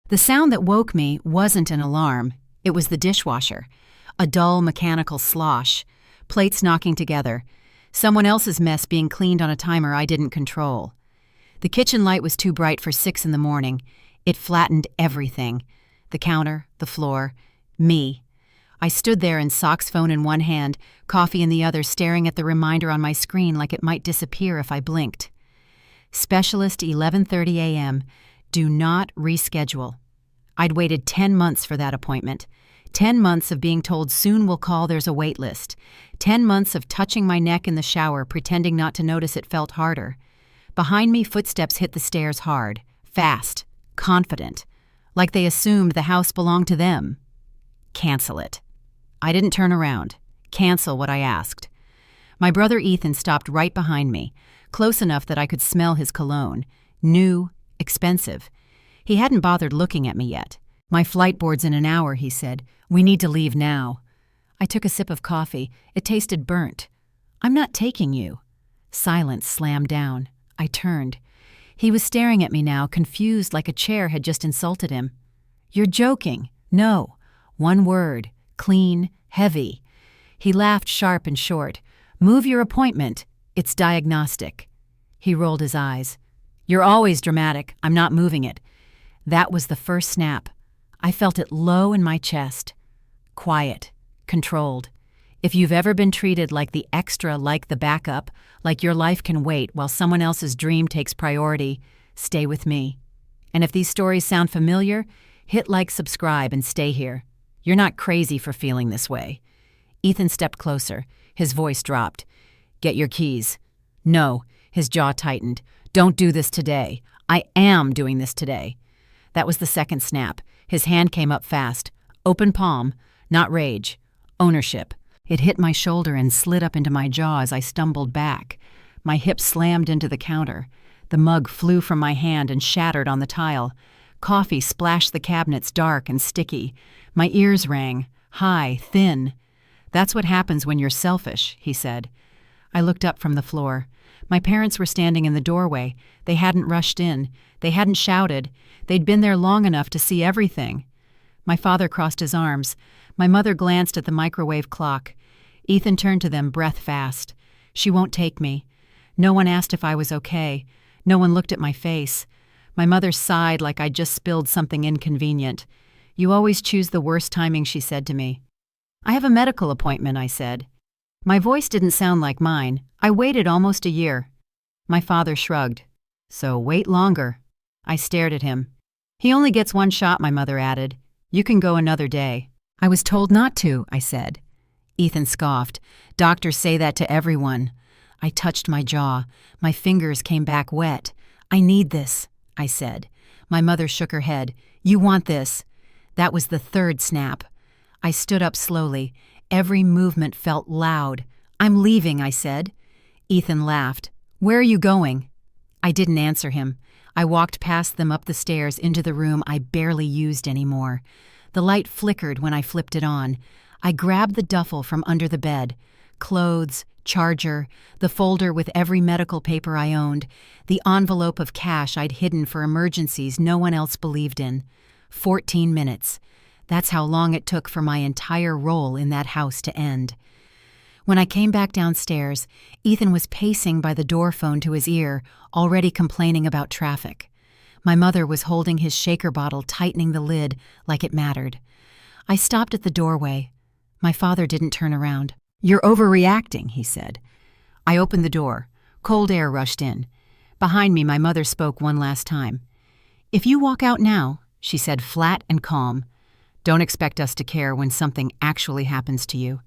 The sound that woke me wasn't an alarm. It was the dishwasher. A dull, mechanical slosh. Plates knocking together. Someone else's mess being cleaned on a timer I didn't control. The kitchen light was too bright for 6 in the morning. It flattened everything. The counter, the floor, me. I stood there in Sock's phone in one hand, coffee in the other, staring at the reminder on my screen like it might disappear if I blinked. Specialist 11:30 a.m. Do not reschedule. I'd waited 10 months for that appointment. 10 months of being told soon we'll call, there's a wait list. 10 months of touching my neck in the shower, pretending not to notice it felt harder. Behind me, footsteps hit the stairs hard, fast, confident, like they assumed the house belonged to them. Cancel it. I didn't turn around. Cancel what I asked. My brother Ethan stopped right behind me, close enough that I could smell his cologne. New, expensive. He hadn't bothered looking at me yet. My flight board's in an hour, he said. We need to leave now. I took a sip of coffee. It tasted burnt. I'm not taking you. Silence slammed down. I turned. He was staring at me now, confused like a chair had just insulted him. You're joking. No. One word. Clean, heavy. He laughed sharp and short. Move your appointment. It's diagnostic. He rolled his eyes. You're always dramatic. I'm not moving it. That was the first snap. I felt it low in my chest. Quiet. Controlled. If you've ever been treated like the extra, like the backup, like your life can wait while someone else's dream takes priority, stay with me. And if these stories sound familiar, hit like, subscribe, and stay here. You're not crazy for feeling this way. Ethan stepped closer. His voice dropped. Get your keys. No. His jaw tightened. Don't do this today. I am doing this today. That was the second snap. His hand came up fast. Open palm. Not rage. Ownership. It hit my shoulder and slid up into my jaw as I stumbled back. My hip slammed into the counter. The mug flew from my hand and shattered on the tile. Coffee splashed the cabinets dark and sticky. My ears rang. High, thin. That's what happens when you're selfish, he said. I looked up from the floor. My parents were standing in the doorway. They hadn't rushed in. They hadn't shouted. They'd been there long enough to see everything. My father crossed his arms. My mother glanced at the microwave clock. Ethan turned to them, breath fast. She won't take me. No one asked if I was okay. No one looked at my face. My mother sighed like I'd just spilled something inconvenient. You always choose the worst timing, she said to me. I have a medical appointment, I said. My voice didn't sound like mine. I waited almost a year. My father shrugged. So wait longer. I stared at him. He only gets one shot, my mother added. You can go another day. I was told not to, I said. Ethan scoffed. Doctors say that to everyone. I touched my jaw. My fingers came back wet. I need this, I said. My mother shook her head. You want this. That was the third snap. I stood up slowly. Every movement felt loud. I'm leaving, I said. Ethan laughed. Where are you going? I didn't answer him. I walked past them up the stairs into the room I barely used anymore. The light flickered when I flipped it on. I grabbed the duffel from under the bed. Clothes, charger, the folder with every medical paper I owned, the envelope of cash I'd hidden for emergencies no one else believed in. 14 minutes. That's how long it took for my entire role in that house to end. When I came back downstairs, Ethan was pacing by the door phone to his ear, already complaining about traffic. My mother was holding his shaker bottle, tightening the lid like it mattered. I stopped at the doorway. My father didn't turn around. You're overreacting, he said. I opened the door. Cold air rushed in. Behind me, my mother spoke one last time. If you walk out now, she said flat and calm, don't expect us to care when something actually happens to you.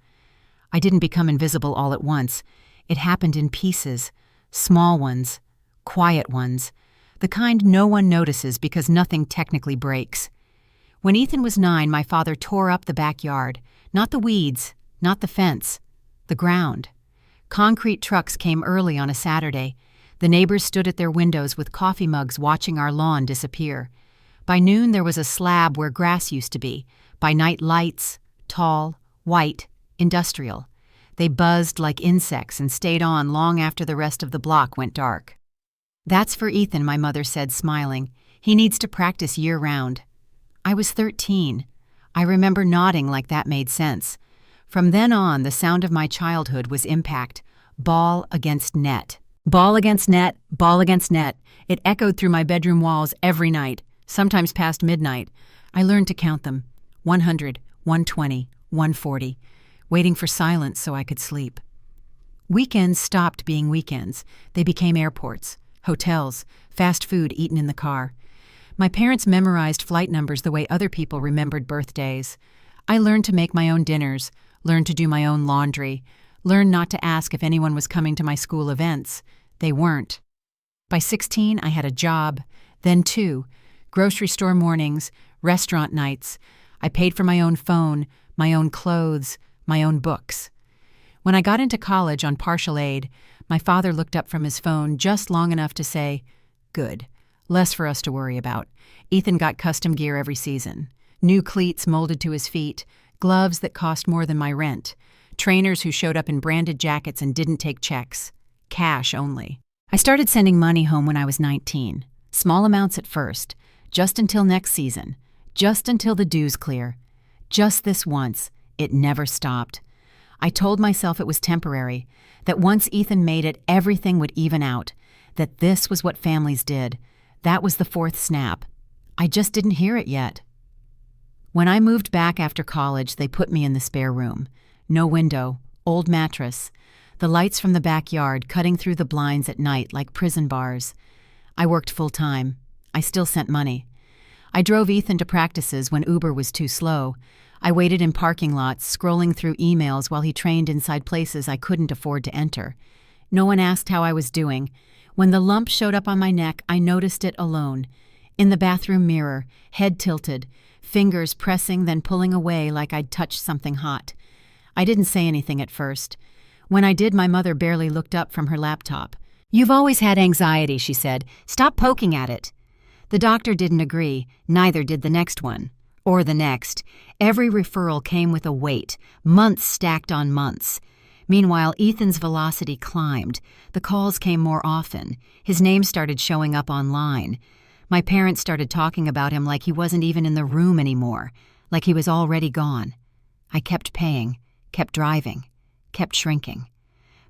I didn't become invisible all at once. It happened in pieces, small ones, quiet ones, the kind no one notices because nothing technically breaks. When Ethan was 9, my father tore up the backyard, not the weeds, not the fence, the ground. Concrete trucks came early on a Saturday. The neighbors stood at their windows with coffee mugs watching our lawn disappear. By noon there was a slab where grass used to be. By night lights, tall, white, industrial. They buzzed like insects and stayed on long after the rest of the block went dark. That's for Ethan, my mother said, smiling. He needs to practice year-round. I was 13. I remember nodding like that made sense. From then on, the sound of my childhood was impact. Ball against net. Ball against net, ball against net. It echoed through my bedroom walls every night, sometimes past midnight. I learned to count them. 100, 120, 140, waiting for silence so I could sleep. Weekends stopped being weekends. They became airports, hotels, fast food eaten in the car. My parents memorized flight numbers the way other people remembered birthdays. I learned to make my own dinners, learned to do my own laundry, learned not to ask if anyone was coming to my school events. They weren't. By 16, I had a job, then two, grocery store mornings, restaurant nights. I paid for my own phone, my own clothes, my own books. When I got into college on partial aid, my father looked up from his phone just long enough to say, "Good. Less for us to worry about. Ethan got custom gear every season. New cleats molded to his feet, gloves that cost more than my rent, trainers who showed up in branded jackets and didn't take checks. Cash only." I started sending money home when I was 19. Small amounts at first, just until next season, just until the dues clear. Just this once, it never stopped. I told myself it was temporary, that once Ethan made it, everything would even out, that this was what families did. That was the fourth snap. I just didn't hear it yet. When I moved back after college, they put me in the spare room. No window, old mattress, the lights from the backyard cutting through the blinds at night like prison bars. I worked full-time. I still sent money. I drove Ethan to practices when Uber was too slow. I waited in parking lots, scrolling through emails while he trained inside places I couldn't afford to enter. No one asked how I was doing. When the lump showed up on my neck, I noticed it alone. In the bathroom mirror, head tilted, fingers pressing then pulling away like I'd touched something hot. I didn't say anything at first. When I did, my mother barely looked up from her laptop. "You've always had anxiety," she said. "Stop poking at it." The doctor didn't agree, neither did the next one. Or the next. Every referral came with a weight, months stacked on months. Meanwhile, Ethan's velocity climbed. The calls came more often. His name started showing up online. My parents started talking about him like he wasn't even in the room anymore, like he was already gone. I kept paying, kept driving, kept shrinking.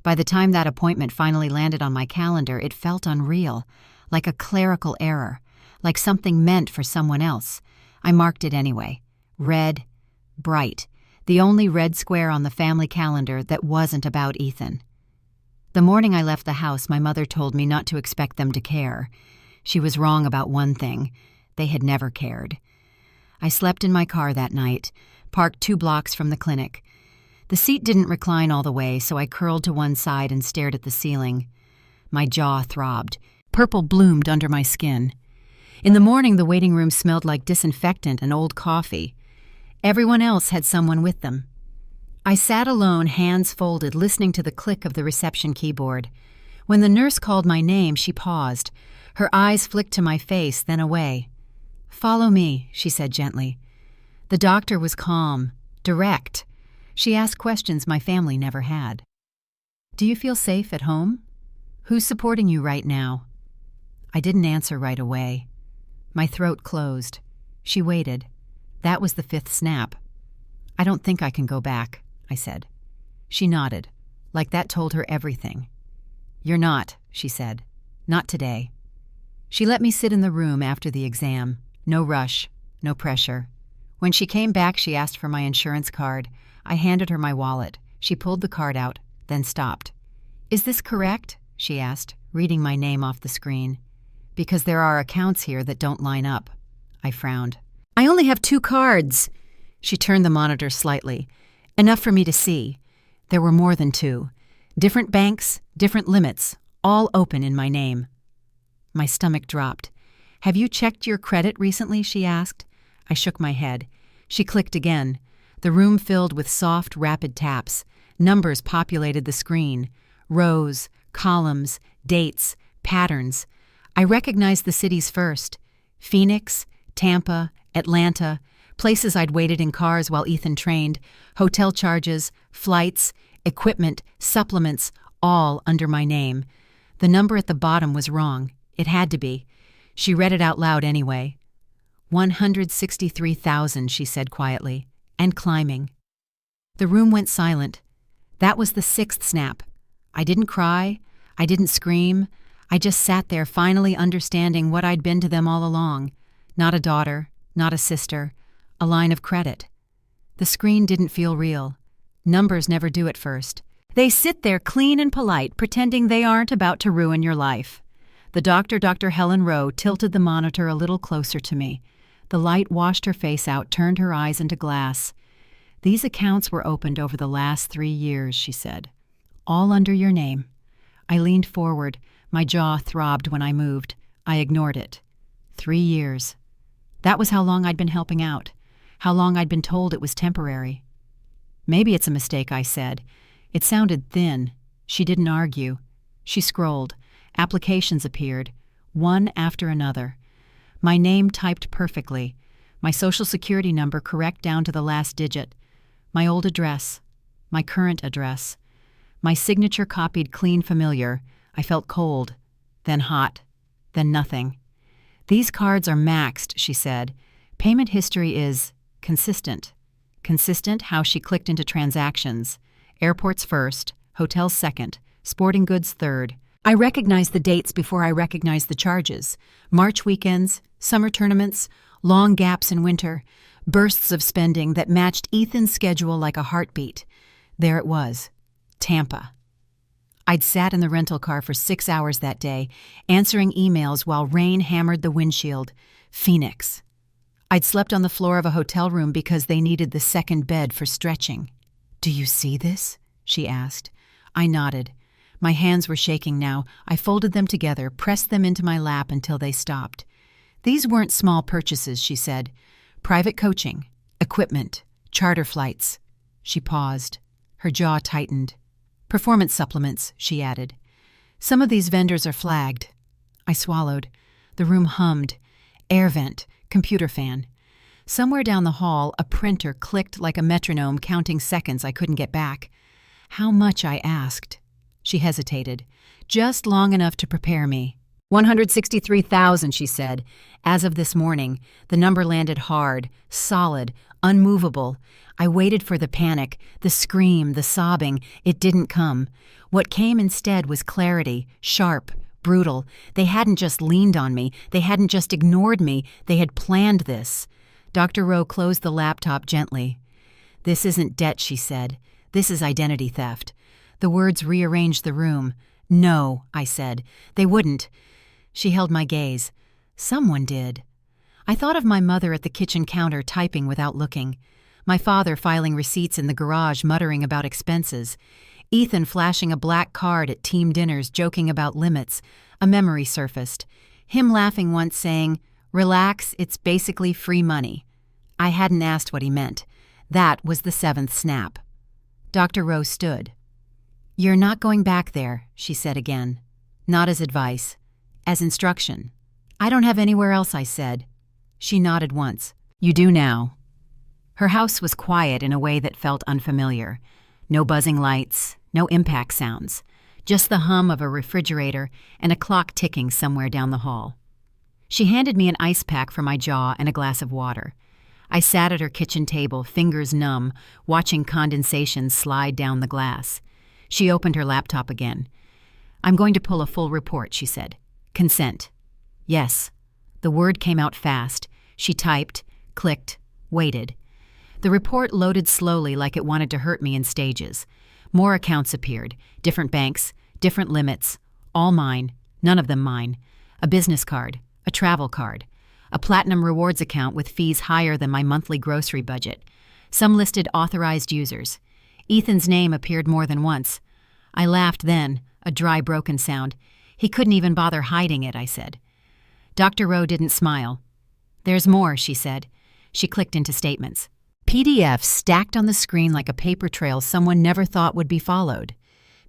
By the time that appointment finally landed on my calendar, it felt unreal, like a clerical error, like something meant for someone else. I marked it anyway. Red, bright. The only red square on the family calendar that wasn't about Ethan. The morning I left the house, my mother told me not to expect them to care. She was wrong about one thing. They had never cared. I slept in my car that night, parked 2 blocks from the clinic. The seat didn't recline all the way, so I curled to one side and stared at the ceiling. My jaw throbbed. Purple bloomed under my skin. In the morning, the waiting room smelled like disinfectant and old coffee. Everyone else had someone with them. I sat alone, hands folded, listening to the click of the reception keyboard. When the nurse called my name, she paused. Her eyes flicked to my face, then away. "Follow me," she said gently. The doctor was calm, direct. She asked questions my family never had. "Do you feel safe at home? Who's supporting you right now?" I didn't answer right away. My throat closed. She waited. That was the 5th snap. "I don't think I can go back," I said. She nodded, like that told her everything. "You're not," she said. "Not today." She let me sit in the room after the exam. No rush, no pressure. When she came back, she asked for my insurance card. I handed her my wallet. She pulled the card out, then stopped. "Is this correct?" she asked, reading my name off the screen. "Because there are accounts here that don't line up." I frowned. "I only have 2 cards." She turned the monitor slightly. Enough for me to see. There were more than 2. Different banks, different limits, all open in my name. My stomach dropped. "Have you checked your credit recently?" she asked. I shook my head. She clicked again. The room filled with soft, rapid taps. Numbers populated the screen. Rows, columns, dates, patterns. I recognized the cities first. Phoenix, Tampa, Atlanta, places I'd waited in cars while Ethan trained, hotel charges, flights, equipment, supplements, all under my name. The number at the bottom was wrong. It had to be. She read it out loud anyway. $163,000, she said quietly, and climbing. The room went silent. That was the sixth snap. I didn't cry. I didn't scream. I just sat there finally understanding what I'd been to them all along. Not a daughter, not a sister, a line of credit. The screen didn't feel real. Numbers never do at first. They sit there clean and polite, pretending they aren't about to ruin your life. The doctor, Dr. Helen Rowe, tilted the monitor a little closer to me. The light washed her face out, turned her eyes into glass. These accounts were opened over the last 3 years, she said. All under your name. I leaned forward. My jaw throbbed when I moved. I ignored it. 3 years. That was how long I'd been helping out. How long I'd been told it was temporary. Maybe it's a mistake, I said. It sounded thin. She didn't argue. She scrolled. Applications appeared, one after another. My name typed perfectly. My social security number correct down to the last digit. My old address. My current address. My signature copied clean familiar. I felt cold, then hot, then nothing. These cards are maxed, she said. Payment history is consistent. Consistent how she clicked into transactions. Airports first, hotels second, sporting goods third. I recognized the dates before I recognized the charges. March weekends, summer tournaments, long gaps in winter, bursts of spending that matched Ethan's schedule like a heartbeat. There it was, Tampa. I'd sat in the rental car for 6 hours that day, answering emails while rain hammered the windshield. Phoenix. I'd slept on the floor of a hotel room because they needed the second bed for stretching. "Do you see this?" she asked. I nodded. My hands were shaking now. I folded them together, pressed them into my lap until they stopped. These weren't small purchases, she said. Private coaching, equipment, charter flights. She paused. Her jaw tightened. Performance supplements, she added. Some of these vendors are flagged. I swallowed. The room hummed. Air vent, computer fan. Somewhere down the hall, a printer clicked like a metronome, counting seconds I couldn't get back. How much, I asked. She hesitated. Just long enough to prepare me. 163,000, she said. As of this morning, the number landed hard, solid, unmovable. I waited for the panic, the scream, the sobbing. It didn't come. What came instead was clarity, sharp, brutal. They hadn't just leaned on me. They hadn't just ignored me. They had planned this. Dr. Rowe closed the laptop gently. This isn't debt, she said. This is identity theft. The words rearranged the room. No, I said. They wouldn't. She held my gaze. Someone did. I thought of my mother at the kitchen counter typing without looking. My father filing receipts in the garage muttering about expenses. Ethan flashing a black card at team dinners joking about limits. A memory surfaced. Him laughing once saying, "Relax, it's basically free money." I hadn't asked what he meant. That was the seventh snap. Dr. Rowe stood. "You're not going back there," she said again. Not as advice. As instruction. "I don't have anywhere else," I said. She nodded once. "You do now." Her house was quiet in a way that felt unfamiliar. No buzzing lights, no impact sounds. Just the hum of a refrigerator and a clock ticking somewhere down the hall. She handed me an ice pack for my jaw and a glass of water. I sat at her kitchen table, fingers numb, watching condensation slide down the glass. She opened her laptop again. "I'm going to pull a full report," she said. "Consent." "Yes." The word came out fast. She typed, clicked, waited. The report loaded slowly like it wanted to hurt me in stages. More accounts appeared. Different banks, different limits. All mine. None of them mine. A business card. A travel card. A platinum rewards account with fees higher than my monthly grocery budget. Some listed authorized users. Ethan's name appeared more than once. I laughed then, a dry, broken sound. He couldn't even bother hiding it, I said. Dr. Rowe didn't smile. "There's more," she said. She clicked into statements. PDFs stacked on the screen like a paper trail someone never thought would be followed.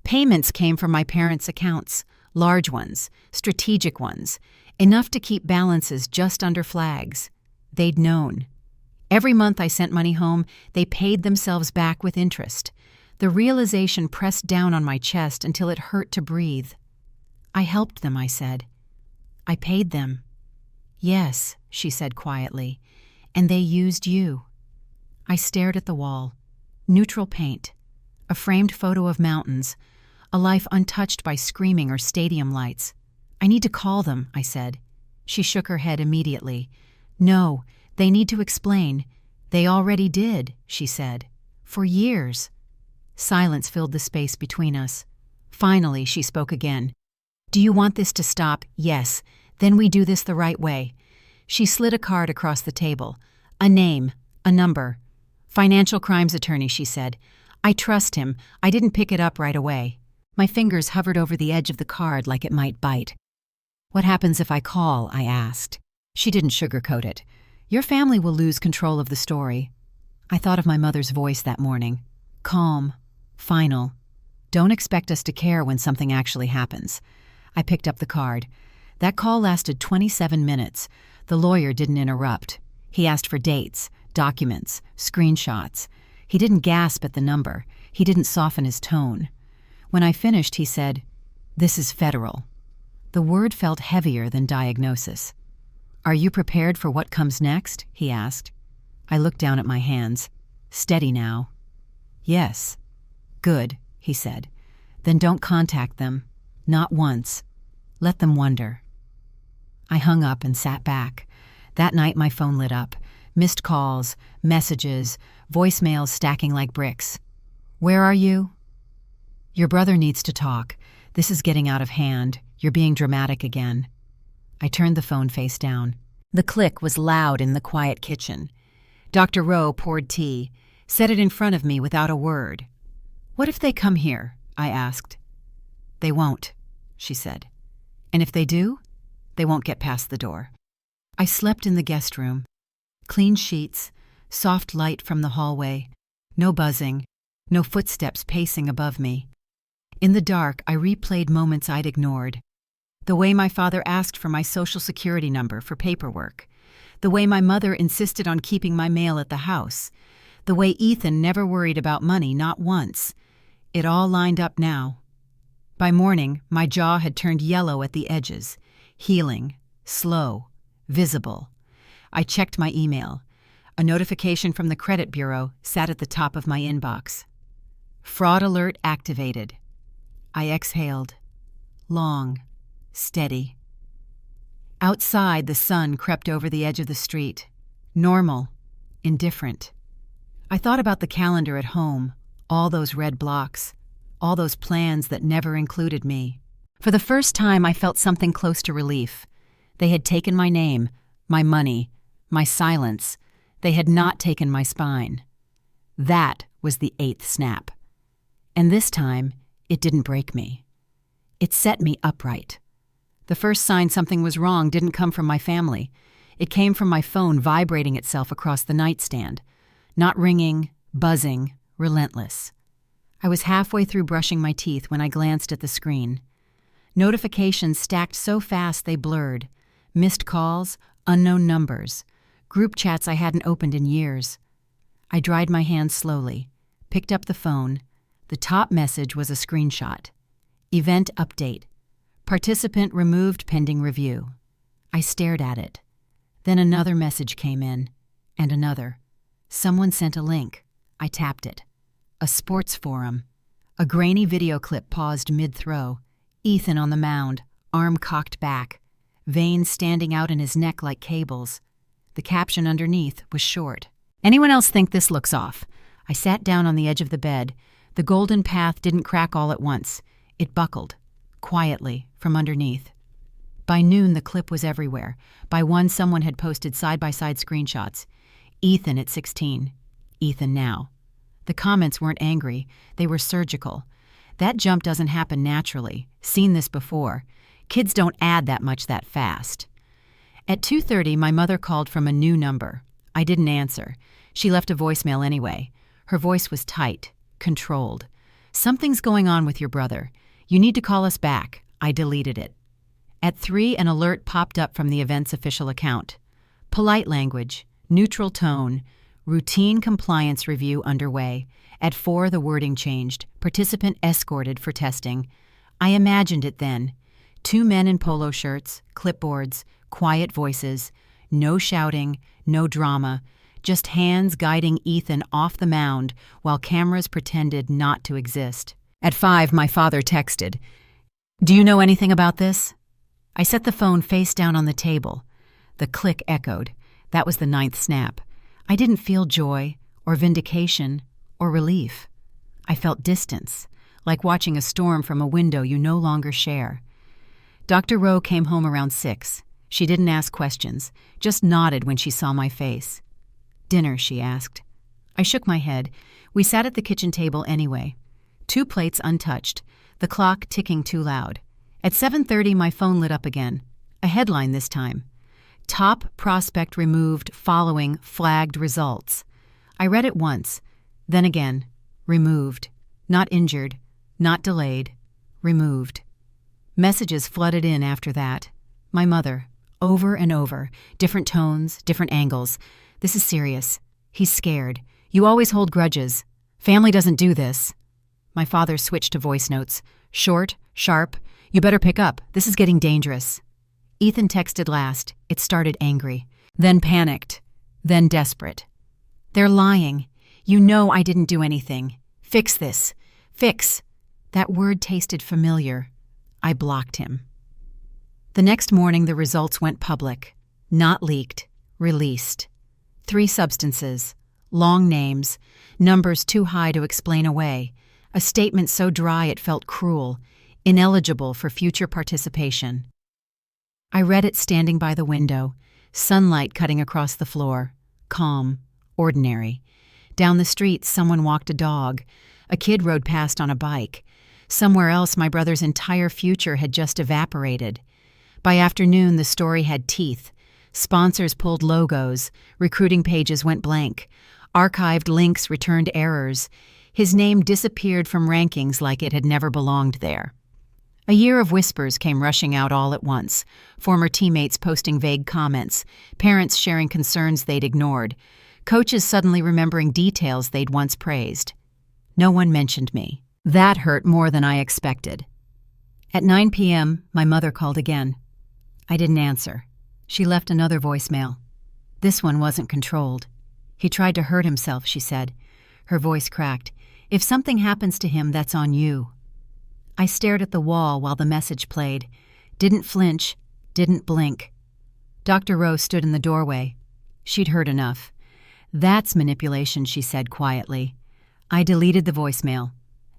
Payments came from my parents' accounts, large ones, strategic ones, enough to keep balances just under flags. They'd known. Every month I sent money home, they paid themselves back with interest. The realization pressed down on my chest until it hurt to breathe. "I helped them," I said. "I paid them." Yes, she said quietly. And they used you. I stared at the wall. Neutral paint. A framed photo of mountains. A life untouched by screaming or stadium lights. I need to call them, I said. She shook her head immediately. No, they need to explain. They already did, she said. For years. Silence filled the space between us. Finally, she spoke again. Do you want this to stop? Yes. Then we do this the right way. She slid a card across the table. A name. A number. Financial crimes attorney, she said. I trust him. I didn't pick it up right away. My fingers hovered over the edge of the card like it might bite. What happens if I call? I asked. She didn't sugarcoat it. Your family will lose control of the story. I thought of my mother's voice that morning. Calm. Final. Don't expect us to care when something actually happens. I picked up the card. That call lasted 27 minutes. The lawyer didn't interrupt. He asked for dates, documents, screenshots. He didn't gasp at the number. He didn't soften his tone. When I finished, he said, "This is federal." The word felt heavier than diagnosis. Are you prepared for what comes next? He asked. I looked down at my hands. Steady now. Yes. Good, he said. Then don't contact them. Not once. Let them wonder. I hung up and sat back. That night my phone lit up. Missed calls, messages, voicemails stacking like bricks. Where are you? Your brother needs to talk. This is getting out of hand. You're being dramatic again. I turned the phone face down. The click was loud in the quiet kitchen. Dr. Rowe poured tea, set it in front of me without a word. What if they come here? I asked. They won't, she said. And if they do, they won't get past the door. I slept in the guest room. Clean sheets, soft light from the hallway, no buzzing, no footsteps pacing above me. In the dark, I replayed moments I'd ignored. The way my father asked for my social security number for paperwork. The way my mother insisted on keeping my mail at the house. The way Ethan never worried about money, not once. It all lined up now. By morning, my jaw had turned yellow at the edges. Healing, slow, visible. I checked my email. A notification from the credit bureau sat at the top of my inbox. Fraud alert activated. I exhaled. Long, steady. Outside, the sun crept over the edge of the street. Normal, indifferent. I thought about the calendar at home, all those red blocks, all those plans that never included me. For the first time, I felt something close to relief. They had taken my name, my money, my silence. They had not taken my spine. That was the 8th snap. And this time, it didn't break me. It set me upright. The first sign something was wrong didn't come from my family. It came from my phone vibrating itself across the nightstand. Not ringing, buzzing, relentless. I was halfway through brushing my teeth when I glanced at the screen. Notifications stacked so fast they blurred. Missed calls, unknown numbers. Group chats I hadn't opened in years. I dried my hands slowly, picked up the phone. The top message was a screenshot. Event update. Participant removed pending review. I stared at it. Then another message came in, and another. Someone sent a link. I tapped it. A sports forum. A grainy video clip paused mid-throw. Ethan on the mound, arm cocked back, veins standing out in his neck like cables. The caption underneath was short. Anyone else think this looks off? I sat down on the edge of the bed. The golden path didn't crack all at once. It buckled, quietly, from underneath. By noon, the clip was everywhere. By 1, someone had posted side-by-side screenshots. Ethan at 16. Ethan now. The comments weren't angry. They were surgical. That jump doesn't happen naturally. Seen this before. Kids don't add that much that fast. At 2:30, my mother called from a new number. I didn't answer. She left a voicemail anyway. Her voice was tight, controlled. Something's going on with your brother. You need to call us back. I deleted it. At 3, an alert popped up from the event's official account. Polite language, neutral tone, routine compliance review underway. At 4, the wording changed. Participant escorted for testing. I imagined it then. 2 men in polo shirts, clipboards, quiet voices, no shouting, no drama, just hands guiding Ethan off the mound while cameras pretended not to exist. At 5, my father texted, "Do you know anything about this?" I set the phone face down on the table. The click echoed. That was the 9th snap. I didn't feel joy or vindication or relief. I felt distance, like watching a storm from a window you no longer share. Dr. Rowe came home around 6. She didn't ask questions, just nodded when she saw my face. "Dinner," she asked. I shook my head. We sat at the kitchen table anyway. 2 plates untouched, the clock ticking too loud. At 7:30, my phone lit up again. A headline this time. "Top prospect removed following flagged results." I read it once, then again. Removed. Not injured, not delayed. Removed. Messages flooded in after that. My mother. Over and over. Different tones, different angles. "This is serious. He's scared. You always hold grudges. Family doesn't do this." My father switched to voice notes. Short, sharp. "You better pick up. This is getting dangerous." Ethan texted last. It started angry. Then panicked. Then desperate. "They're lying. You know I didn't do anything. Fix this. Fix." That word tasted familiar. I blocked him. The next morning, the results went public. Not leaked. Released. 3 substances. Long names. Numbers too high to explain away. A statement so dry it felt cruel. Ineligible for future participation. I read it standing by the window. Sunlight cutting across the floor. Calm. Ordinary. Down the street, someone walked a dog. A kid rode past on a bike. Somewhere else, my brother's entire future had just evaporated. By afternoon, the story had teeth. Sponsors pulled logos. Recruiting pages went blank. Archived links returned errors. His name disappeared from rankings like it had never belonged there. A year of whispers came rushing out all at once. Former teammates posting vague comments. Parents sharing concerns they'd ignored. Coaches suddenly remembering details they'd once praised. No one mentioned me. That hurt more than I expected. At 9 p.m., my mother called again. I didn't answer. She left another voicemail. This one wasn't controlled. "He tried to hurt himself," she said. Her voice cracked. "If something happens to him, that's on you." I stared at the wall while the message played. Didn't flinch, didn't blink. Dr. Rowe stood in the doorway. She'd heard enough. "That's manipulation," she said quietly. I deleted the voicemail.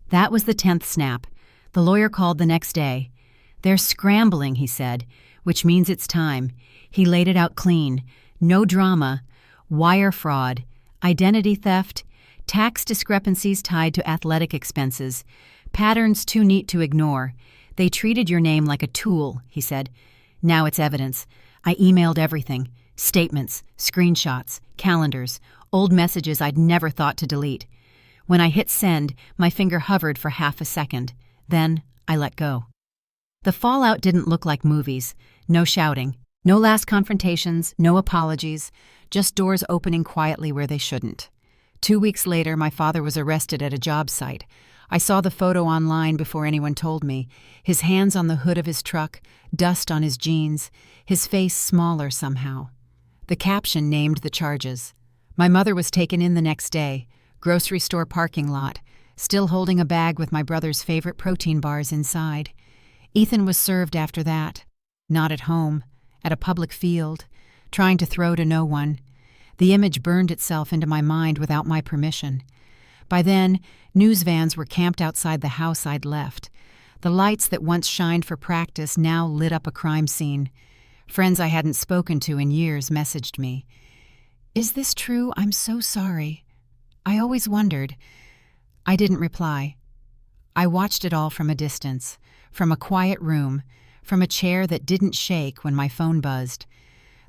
That was the 10th snap. The lawyer called the next day. "They're scrambling," he said, "which means it's time." He laid it out clean. No drama. Wire fraud. Identity theft. Tax discrepancies tied to athletic expenses. Patterns too neat to ignore. "They treated your name like a tool," he said. "Now it's evidence. I emailed everything. Statements, screenshots, calendars, old messages I'd never thought to delete. When I hit send, my finger hovered for half a second. Then I let go." The fallout didn't look like movies. No shouting. No last confrontations. No apologies. Just doors opening quietly where they shouldn't. 2 weeks later, my father was arrested at a job site. I saw the photo online before anyone told me. His hands on the hood of his truck, dust on his jeans, his face smaller somehow. The caption named the charges. My mother was taken in the next day. Grocery store parking lot, still holding a bag with my brother's favorite protein bars inside. Ethan was served after that. Not at home, at a public field, trying to throw to no one. The image burned itself into my mind without my permission. By then, news vans were camped outside the house I'd left. The lights that once shined for practice now lit up a crime scene. Friends I hadn't spoken to in years messaged me. "Is this true? I'm so sorry. I always wondered." I didn't reply. I watched it all from a distance, from a quiet room, from a chair that didn't shake when my phone buzzed.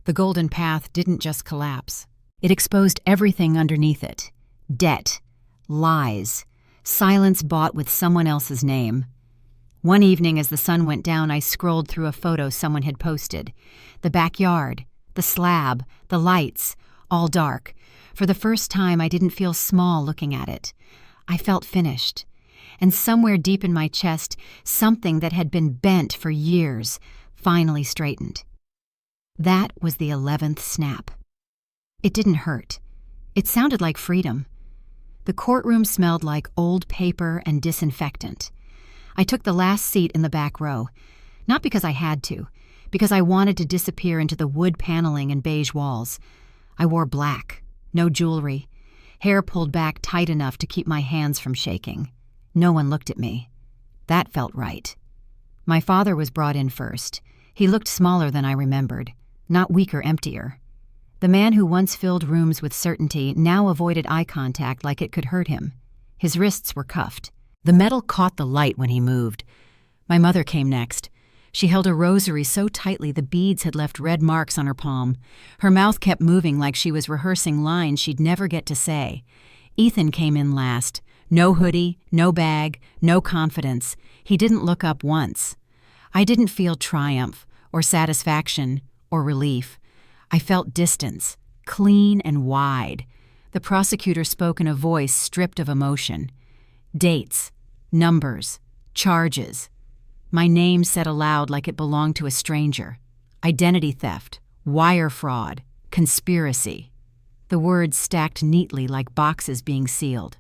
The golden path didn't just collapse. It exposed everything underneath it. Debt. Lies. Silence bought with someone else's name. One evening as the sun went down, I scrolled through a photo someone had posted. The backyard, the slab, the lights, all dark. For the first time, I didn't feel small looking at it. I felt finished. And somewhere deep in my chest, something that had been bent for years finally straightened. That was the 11th snap. It didn't hurt. It sounded like freedom. The courtroom smelled like old paper and disinfectant. I took the last seat in the back row, not because I had to, because I wanted to disappear into the wood paneling and beige walls. I wore black, no jewelry, hair pulled back tight enough to keep my hands from shaking. No one looked at me. That felt right. My father was brought in first. He looked smaller than I remembered, not weak or emptier. The man who once filled rooms with certainty now avoided eye contact like it could hurt him. His wrists were cuffed. The metal caught the light when he moved. My mother came next. She held a rosary so tightly the beads had left red marks on her palm. Her mouth kept moving like she was rehearsing lines she'd never get to say. Ethan came in last. No hoodie, no bag, no confidence. He didn't look up once. I didn't feel triumph or satisfaction or relief. I felt distance, clean and wide. The prosecutor spoke in a voice stripped of emotion. Dates, numbers, charges. My name said aloud like it belonged to a stranger. Identity theft, wire fraud, conspiracy. The words stacked neatly like boxes being sealed.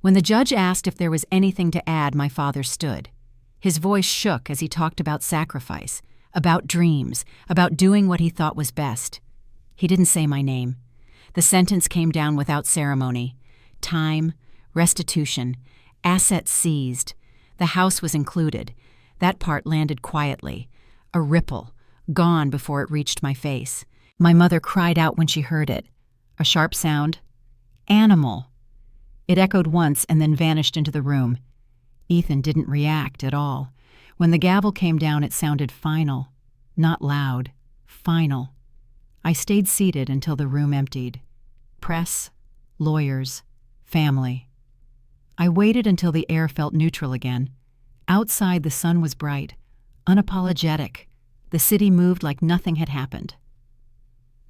When the judge asked if there was anything to add, my father stood. His voice shook as he talked about sacrifice, about dreams, about doing what he thought was best. He didn't say my name. The sentence came down without ceremony. Time, restitution, assets seized. The house was included. That part landed quietly. A ripple, gone before it reached my face. My mother cried out when she heard it. A sharp sound. Animal. It echoed once and then vanished into the room. Ethan didn't react at all. When the gavel came down, it sounded final. Not loud. Final. I stayed seated until the room emptied. Press, lawyers, family. I waited until the air felt neutral again. Outside, the sun was bright, unapologetic. The city moved like nothing had happened.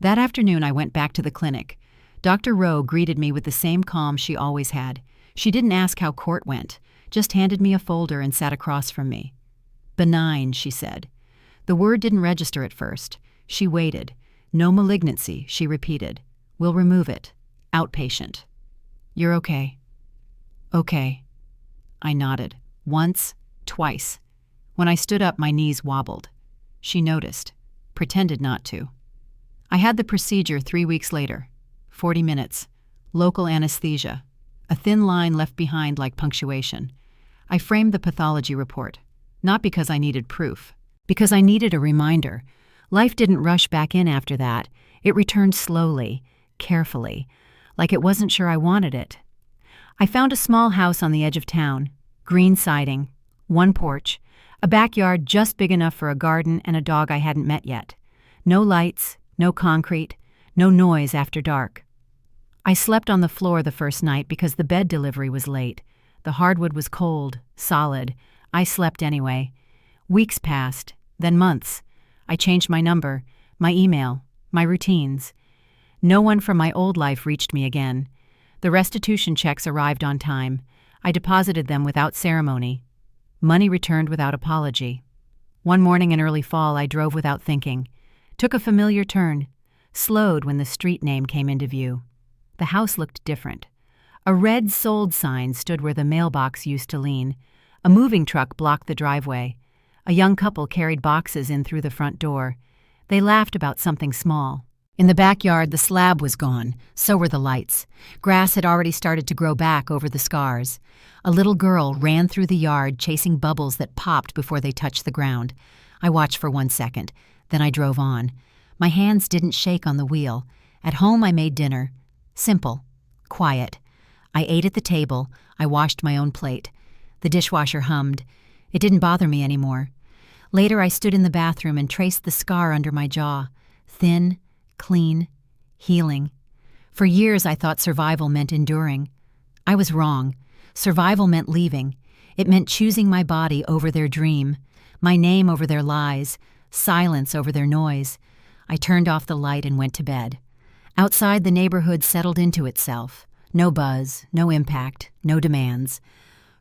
That afternoon, I went back to the clinic. Dr. Rowe greeted me with the same calm she always had. She didn't ask how court went, just handed me a folder and sat across from me. Benign, she said. The word didn't register at first. She waited. No malignancy, she repeated. We'll remove it. Outpatient. You're okay. Okay. I nodded. Once, twice. When I stood up, my knees wobbled. She noticed. Pretended not to. I had the procedure 3 weeks later. 40 minutes. Local anesthesia. A thin line left behind like punctuation. I framed the pathology report. Not because I needed proof. Because I needed a reminder. Life didn't rush back in after that. It returned slowly, carefully, like it wasn't sure I wanted it. I found a small house on the edge of town. Green siding, one porch, a backyard just big enough for a garden and a dog I hadn't met yet. No lights, no concrete, no noise after dark. I slept on the floor the first night because the bed delivery was late. The hardwood was cold, solid. I slept anyway. Weeks passed, then months. I changed my number, my email, my routines. No one from my old life reached me again. The restitution checks arrived on time. I deposited them without ceremony. Money returned without apology. One morning in early fall, I drove without thinking. Took a familiar turn. Slowed when the street name came into view. The house looked different. A red sold sign stood where the mailbox used to lean. A moving truck blocked the driveway. A young couple carried boxes in through the front door. They laughed about something small. In the backyard, the slab was gone. So were the lights. Grass had already started to grow back over the scars. A little girl ran through the yard, chasing bubbles that popped before they touched the ground. I watched for 1 second. Then I drove on. My hands didn't shake on the wheel. At home, I made dinner. Simple. Quiet. I ate at the table. I washed my own plate. The dishwasher hummed. It didn't bother me anymore. Later, I stood in the bathroom and traced the scar under my jaw. Thin, clean, healing. For years, I thought survival meant enduring. I was wrong. Survival meant leaving. It meant choosing my body over their dream, my name over their lies, silence over their noise. I turned off the light and went to bed. Outside, the neighborhood settled into itself. No buzz, no impact, no demands.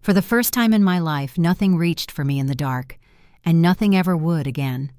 For the first time in my life, nothing reached for me in the dark, and nothing ever would again.